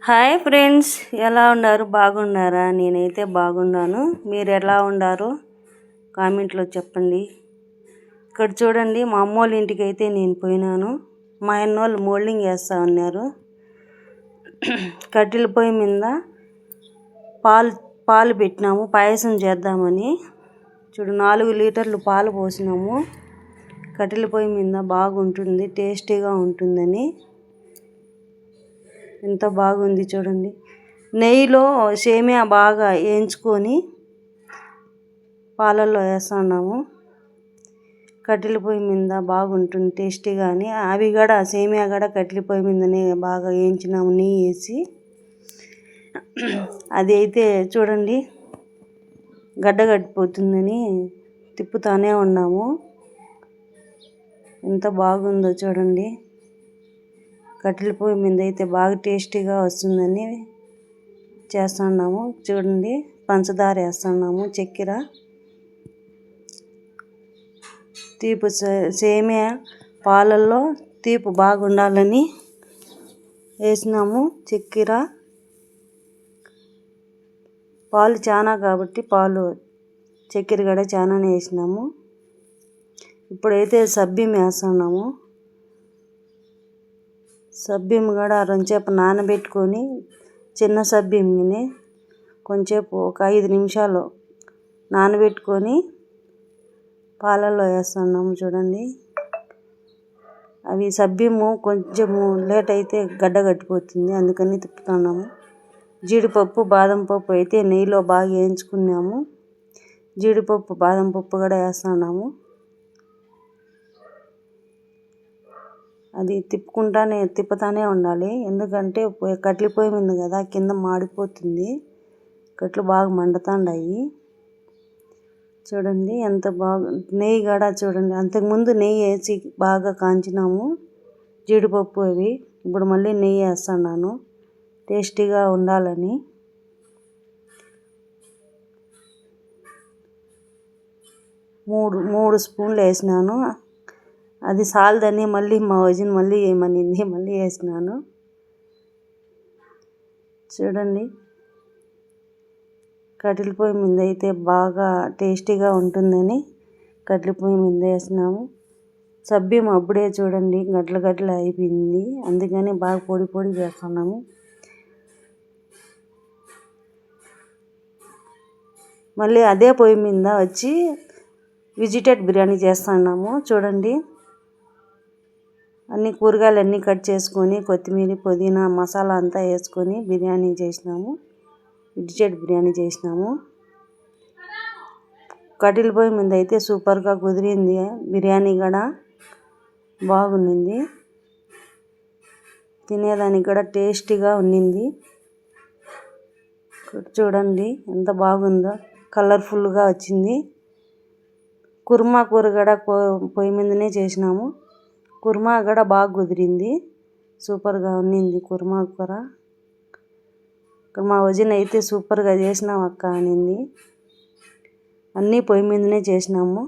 Hi friends, ఎలా ఉన్నారు? బాగున్నారా? నేనైతే బాగున్నాను. మీరు ఎలా ఉన్నారు కామెంట్లో చెప్పండి. ఇక్కడ చూడండి, మా అమ్మోళ్ళ ఇంటికి అయితే నేను పోయినాను. మా అన్నోళ్ళు మోల్డింగ్ వేస్తూ ఉన్నారు. కట్టెల పొయ్యి మీద పాలు పెట్టినాము, పాయసం చేద్దామని. చూడు, 4 లీటర్లు పాలు పోసినాము. కట్టెల పొయ్యి మీద బాగుంటుంది, టేస్టీగా ఉంటుందని. ఎంత బాగుంది చూడండి. నెయ్యిలో సేమియా బాగా వేయించుకొని పాలల్లో వేస్తున్నాము. కట్టెల పొయ్యి మీద బాగుంటుంది టేస్టీగా అని. అవి కూడా సేమియా కూడా కట్టెల పొయ్యి మీదనే బాగా వేయించినాము నెయ్యి వేసి. అది అయితే చూడండి, గడ్డ కట్టిపోతుందని తిప్పుతానే ఉన్నాము. ఎంత బాగుందో చూడండి. కట్టెల పొయ్యి మీద అయితే బాగా టేస్టీగా వస్తుందని చేస్తున్నాము. చూడండి, పంచదార వేస్తున్నాము, చక్కెర, తీపి సేమియా పాలల్లో తీపి బాగుండాలని వేసినాము. చక్కెర, పాలు చాలా కాబట్టి చక్కెర కూడా చాలానే వేసినాము. ఇప్పుడైతే సబ్బిం వేస్తున్నాము. సబ్బిం కూడా రెండుసేపు నానబెట్టుకొని, చిన్న సబ్బింని కొంచెంసేపు ఒక 5 నిమిషాలు నానబెట్టుకొని పాలల్లో వేస్తున్నాము. చూడండి, అవి సబ్బిము కొంచెము లేట్ అయితే గడ్డ కట్టిపోతుంది, అందుకని తిప్పుతున్నాము. జీడిపప్పు, బాదం పప్పు అయితే నెయ్యిలో బాగా వేయించుకున్నాము. జీడిపప్పు, బాదం పప్పు కూడా వేస్తున్నాము. అది తిప్పుతానే ఉండాలి, ఎందుకంటే కట్టెల పొయ్యి మీద కదా, కింద మాడిపోతుంది. కట్లు బాగా మండుతాయి. చూడండి ఎంత బాగా. నెయ్యి కూడా చూడండి, అంతకుముందు నెయ్యి వేసి బాగా కాంచినాము జీడిపప్పు అవి. ఇప్పుడు మళ్ళీ నెయ్యి వేస్తున్నాను టేస్టీగా ఉండాలని. మూడు స్పూన్లు వేసినాను. అది సాలదని మళ్ళీ మా వదిన మళ్ళీ వేయమనింది, మళ్ళీ వేసినాను. చూడండి, కట్టెల పొయ్యి మీద అయితే బాగా టేస్టీగా ఉంటుందని కట్టెల పొయ్యి మీద వేసినాము. సబ్బిం అప్పుడే చూడండి గడ్డలు అయిపోయింది, అందుకని బాగా పొడి చేస్తున్నాము. మళ్ళీ అదే పొయ్యి మీద వచ్చి వెజిటేబుల్ బిర్యానీ చేస్తున్నాము. చూడండి, అన్ని కూరగాయలు అన్నీ కట్ చేసుకొని, కొత్తిమీర, పుదీనా, మసాలా అంతా వేసుకొని బిర్యానీ చేసినాము. వెజిటేబుల్ బిర్యానీ చేసినాము. కట్టెల పొయ్యి మీద అయితే సూపర్గా కుదిరింది. బిర్యానీ కూడా బాగుండింది, తినేదానికి కూడా టేస్టీగా ఉండింది. చూడండి ఎంత బాగుందో, కలర్ఫుల్గా వచ్చింది. కుర్మా కూర కూడా పొయ్యి మీదనే చేసినాము. కుర్మా కూడా బాగా కుదిరింది, సూపర్గా ఉన్నింది కుర్మా కూర. మా వదిన అయితే సూపర్గా చేసినావు అక్క అనింది. అన్నీ పొయ్యి మీదనే చేసినాము.